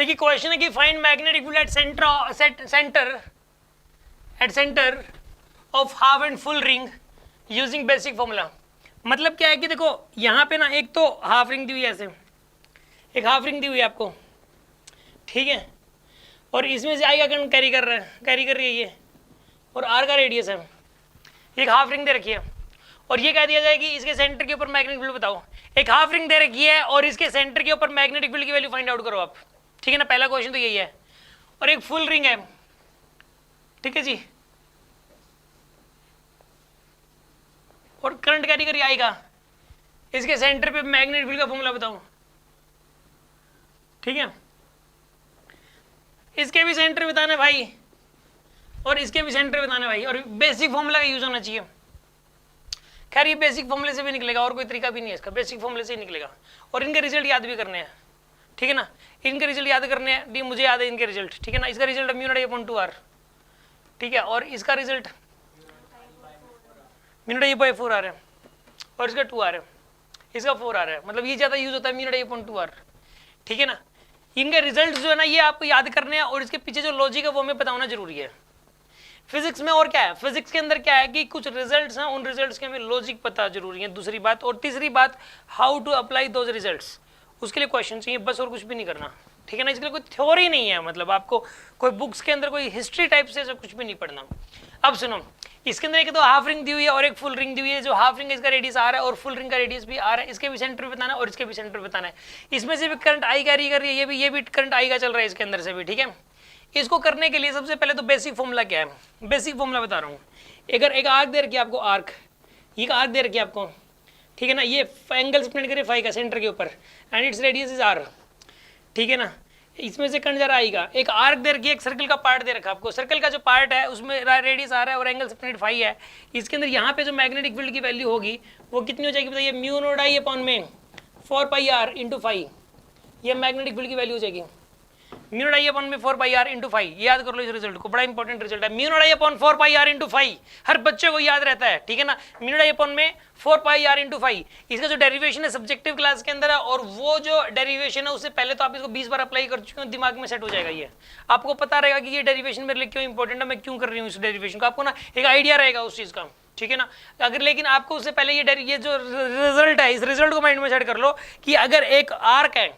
देखिए क्वेश्चन है कि find magnetic field at centre of half and full ring using basic formula. मतलब क्या है कि देखो यहाँ पे ना एक तो हाफ रिंग दी हुई है, ऐसे एक हाफ रिंग दी हुई है आपको, ठीक है, और इसमें से आई का करंट कैरी कर रही है ये, और आर का रेडियस है, एक हाफ रिंग दे रखी है, और ये कह दिया जाए कि इसके सेंटर के ऊपर मैग्नेटिक फील्ड बताओ। एक हाफ रिंग दे रखी है और इसके सेंटर के ऊपर मैग्नेटिक फील्ड की वैल्यू फाइंड आउट करो आप, ठीक है ना, पहला क्वेश्चन तो यही है। और एक फुल रिंग है, ठीक है जी, और करंट कैरी करिए आएगा, इसके सेंटर पे मैग्नेटिक फील्ड का फॉर्मूला बताओ, ठीक है। इसके भी सेंटर बताना भाई और इसके भी सेंटर बताना भाई, और बेसिक फॉर्मूला का यूज होना चाहिए। खैर ये बेसिक फॉर्मूले से भी निकलेगा, और कोई तरीका भी नहीं है इसका, बेसिक फॉर्मूले से ही निकलेगा। और इनके रिजल्ट याद भी करने हैं, ठीक है ना, इनके रिजल्ट याद करने हैं, डी मुझे याद है इनके रिजल्ट, ठीक है ना। इसका result mu not I upon 2r, ठीक है, और इसका result mu not I by 4r है, और इसका 2r है, इसका 4r है, मतलब ये ज़्यादा यूज होता है mu not I upon 2r, ठीक है ना। इनके रिजल्ट जो है ना ये आपको याद करने हैं, और इसके पीछे जो लॉजिक है वो हमें बताना जरूरी है। फिजिक्स में और क्या है, फिजिक्स के अंदर क्या है कि कुछ रिजल्ट्स हैं, उन रिजल्ट्स के हमें लॉजिक पता जरूरी है, दूसरी बात। और तीसरी बात, how to apply those results, उसके लिए क्वेश्चन चाहिए बस, और कुछ भी नहीं करना, ठीक है ना। इसके लिए कोई थ्योरी नहीं है, मतलब आपको कोई बुक्स के अंदर कोई हिस्ट्री टाइप से ऐसा कुछ भी नहीं पढ़ना। अब सुनो, इसके अंदर एक तो हाफ रिंग दी हुई है और एक फुल रिंग दी हुई है। जो हाफ रिंग इसका रेडियस आ रहा है और फुल रिंग का रेडियस भी आ रहा है, इसके भी सेंटर बताना है और इसके भी सेंटर बताना है। इसमें से भी करंट आई कैरी कर रही है, ये भी करंट आई का चल रहा है इसके अंदर से भी, ठीक है। इसको करने के लिए सबसे पहले तो बेसिक फॉर्मूला क्या है, बेसिक फॉर्मूला बता रहा हूँ। अगर एक आर्क दे रखी है आपको, आर्क, ये आर्क दे रखी है आपको, ठीक है ना, ये एंगल स्प्लिट करे फाई का सेंटर के ऊपर, and its radius is R, ठीक है ना। इसमें से करंट जरा आएगा, एक आर्क दे रखी है, एक सर्कल का पार्ट दे रखा है आपको, सर्कल का जो पार्ट है उसमें रेडियस आ रहा है और एंगल स्प्लिट फाई है। इसके अंदर यहाँ पे जो मैग्नेटिक फील्ड की वैल्यू होगी वो कितनी हो जाएगी बताइए, म्यू नॉट आई अपॉन में 4πr इंटू फाई, ये मैग्नेटिक फील्ड की वैल्यू हो जाएगी। म्यू नॉट आई अपॉन में 4πr इंटू फाई, याद कर लो इस रिजल्ट को, बड़ा इंपॉर्टेंट रिजल्ट है। Mu not I upon 4πr into phi हर बच्चे को याद रहता है, ठीक है ना। म्यू नॉट आई अपॉन में 4πr इंटू फाई, इसका जो डेरिवेशन है सब्जेक्टिव क्लास के अंदर है, और वो जो डेरिवेशन है उससे पहले तो आप इसको 20 बार अप्लाई कर चुके हो, दिमाग में सेट हो जाएगा। ये आपको पता रहेगा कि ये डेरिवेशन मेरे लिए क्यों इंपॉर्टेंट है, मैं क्यों कर रही हूँ इस डेरिवेशन का, आपको ना एक आइडिया रहेगा उस चीज़ का, ठीक है ना। अगर लेकिन आपको उससे पहले ये जो रिजल्ट है, इस रिजल्ट को माइंड में सेट कर लो कि अगर एक आर्क है,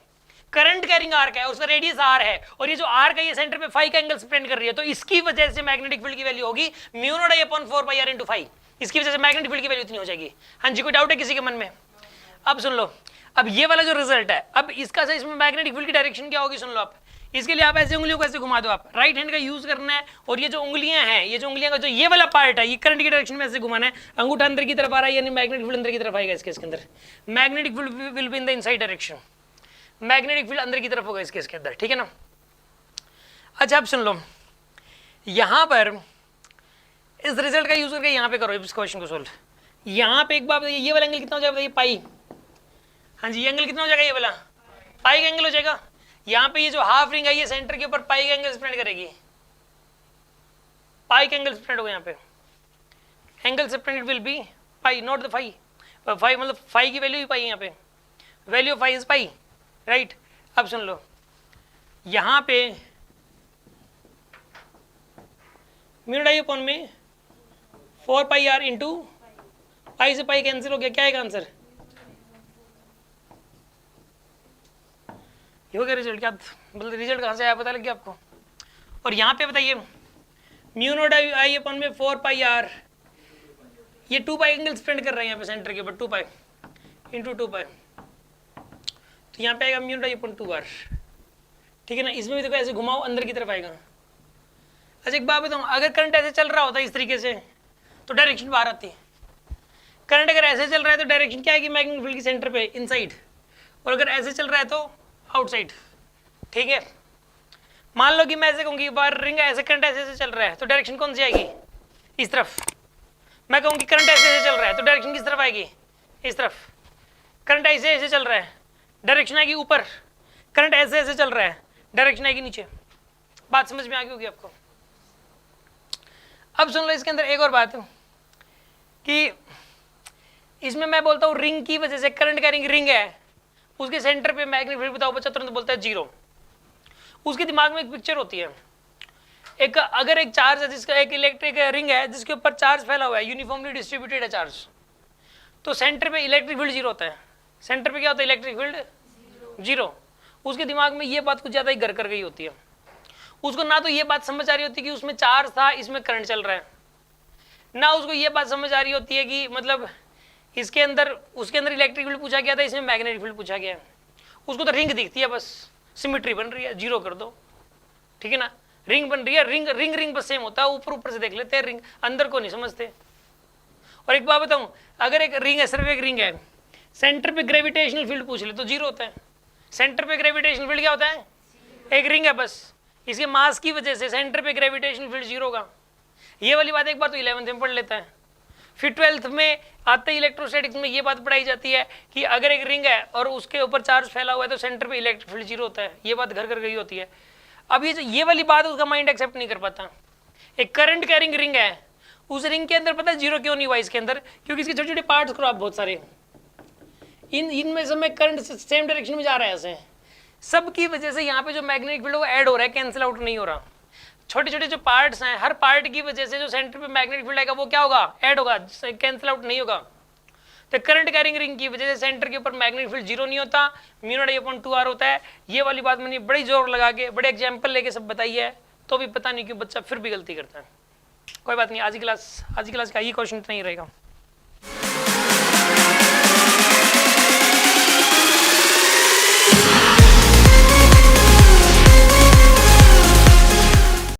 करंट कैरिंग आर्क है, उसका रेडियस आर है, और ये जो आर्क है ये सेंटर पे फाई का एंगल स्प्रेड कर रही है, तो इसकी वजह से मैग्नेटिक फील्ड की वैल्यू होगी mu not I upon 4πr into phi, इसकी वजह से मैग्नेटिक फील्ड की वैल्यू इतनी हो जाएगी। हाँ जी, कोई डाउट है किसी के मन में? अब सुन लो, अब ये वाला जो रिजल्ट है, अब इसका से इसमें मैग्नेटिक फील्ड की डायरेक्शन क्या होगी, सुन लो आप। इसके लिए आप ऐसे उंगलियों को ऐसे घुमा दो, आप राइट हैंड का यूज करना है, और ये जो उंगलियां हैं, ये जो उंगलियां का जो ये वाला पार्ट है, ये करंट की डायरेक्शन में ऐसे घुमाना है, अंगूठा अंदर की तरफ आ रहा है, यानी मैग्नेटिक फील्ड अंदर की तरफ आएगा। इसके अंदर magnetic field will be in the inside direction, magnetic field अंदर की तरफ होगा इसके अंदर, ठीक है ना। अच्छा अब सुन लो, यहां पर इस रिजल्ट का यूज करके यहां पे करो इस क्वेश्चन को सोल्व। यहां पे एक बात, ये वाला एंगल कितना हो जाएगा ये पाई, हाँ जी, ये एंगल कितना हो जाएगा, ये वाला पाई का एंगल हो जाएगा। यहाँ पे ये जो हाफ रिंग है ये सेंटर के ऊपर पाई का एंगल स्प्रेड करेगी, पाई का एंगल स्प्रेड होगा यहाँ पे, angle spread will be pi not the phi, phi मतलब फाई की वैल्यू ही पाई, यहाँ पे value of phi is pi, right. अब सुन लो, यहाँ पे म्यू नॉट आई अपॉन में 4πr इंटू पाई से पाई कैंसिल हो गया, क्या है आंसर, ये हो गया रिजल्ट। क्या मतलब रिजल्ट कहाँ से आया पता लग गया आपको। और यहाँ पे बताइए म्यू नॉट आई अपॉन में 4πr, ये 2π एंगल स्प्रेड कर रहे हैं यहाँ पे सेंटर के ऊपर, 2π इंटू 2π, तो यहाँ पे आएगा mu not I upon 2r, ठीक है ना। इसमें भी देखो ऐसे घुमाओ अंदर की तरफ आएगा। अच्छा एक बात बताऊँ, अगर करंट ऐसे चल रहा होता है इस तरीके से तो डायरेक्शन बाहर आती है, करंट अगर ऐसे चल रहा है तो डायरेक्शन क्या है कि मैग्नेटिक फील्ड की सेंटर पे इनसाइड, और अगर ऐसे चल रहा है तो आउटसाइड, ठीक है। मान लो कि मैं ऐसे कहूँगी बाहर रिंग ऐसे, करंट ऐसे चल रहा है तो डायरेक्शन कौन सी आएगी, इस तरफ। मैं कहूँगी करंट ऐसे चल रहा है तो डायरेक्शन किस तरफ आएगी, इस तरफ। करंट ऐसे चल रहा है, डायरेक्शन आएगी ऊपर। करंट ऐसे चल रहा है, डायरेक्शन आएगी नीचे। बात समझ में आ गई होगी आपको। अब सुन लो इसके अंदर एक और बात कि इसमें मैं बोलता हूँ रिंग की वजह से, करंट कैरिंग रिंग है, उसके सेंटर पे मैग्नेटिक फील्ड बताओ, बच्चा तुरंत बोलता है 0। उसके दिमाग में एक पिक्चर होती है, एक अगर एक चार्ज है जिसका एक इलेक्ट्रिक रिंग है जिसके ऊपर चार्ज फैला हुआ है, यूनिफॉर्मली डिस्ट्रीब्यूटेड है चार्ज, तो सेंटर पे इलेक्ट्रिक फील्ड जीरो होता है। सेंटर पे क्या होता है? Electric field zero. उसके दिमाग में ये बात कुछ ज़्यादा ही घर कर गई होती है। उसको ना तो ये बात समझ आ रही होती है कि उसमें चार्ज था, इसमें करंट चल रहा है, ना उसको ये बात समझ आ रही होती है कि मतलब इसके अंदर उसके अंदर इलेक्ट्रिक फील्ड पूछा गया था, इसमें मैग्नेटिक फील्ड पूछा गया है। उसको तो रिंग दिखती है, बस सिमेट्री बन रही है, जीरो कर दो, ठीक है ना, रिंग बन रही है, रिंग रिंग रिंग बस सेम होता है, ऊपर ऊपर से देख लेते हैं, रिंग अंदर को नहीं समझते। और एक बात बताऊं, अगर एक रिंग है, सिर्फ एक रिंग है, सेंटर पे ग्रेविटेशनल फील्ड पूछ ले तो जीरो होता है। सेंटर पे ग्रेविटेशनल फील्ड क्या होता है? एक रिंग है बस, इसके मास की वजह से सेंटर पे ग्रेविटेशनल फील्ड जीरो होगा। ये वाली बात एक बार तो 11th में पढ़ लेता है, फिर 12th में आते ही इलेक्ट्रोस्टैटिक्स में ये बात पढ़ाई जाती है कि अगर एक रिंग है और उसके ऊपर चार्ज फैला हुआ है तो सेंटर पे इलेक्ट्रिक फील्ड जीरो होता है। ये बात घर कर गई होती है। अब ये वाली बात उसका माइंड एक्सेप्ट नहीं कर पाता। एक करंट कैरिंग रिंग है, उस रिंग के अंदर पता है जीरो क्यों नहीं हुआ इसके अंदर? क्योंकि इसके छोटे छोटे पार्ट्स क्रॉप बहुत सारे, इनमें से में करंट सेम डायरेक्शन में जा रहा है, ऐसे सब की वजह से यहाँ पे जो मैग्नेटिक फील्ड वो ऐड हो रहा है, कैंसिल आउट नहीं हो रहा। छोटे छोटे जो पार्ट्स हैं, हर पार्ट की वजह से जो सेंटर पे मैग्नेटिक फील्ड आएगा वो क्या होगा? ऐड होगा, कैंसिल आउट नहीं होगा। तो करंट कैरिंग रिंग की वजह से सेंटर के ऊपर मैग्नेटिक फील्ड जीरो नहीं होता, μ02r होता है। ये वाली बात मैंने बड़ी जोर लगा के बड़े एग्जाम्पल लेके सब बताई है, तो भी पता नहीं क्यों बच्चा फिर भी गलती करता है। कोई बात नहीं, आज की क्लास का ये क्वेश्चन इतना ही रहेगा।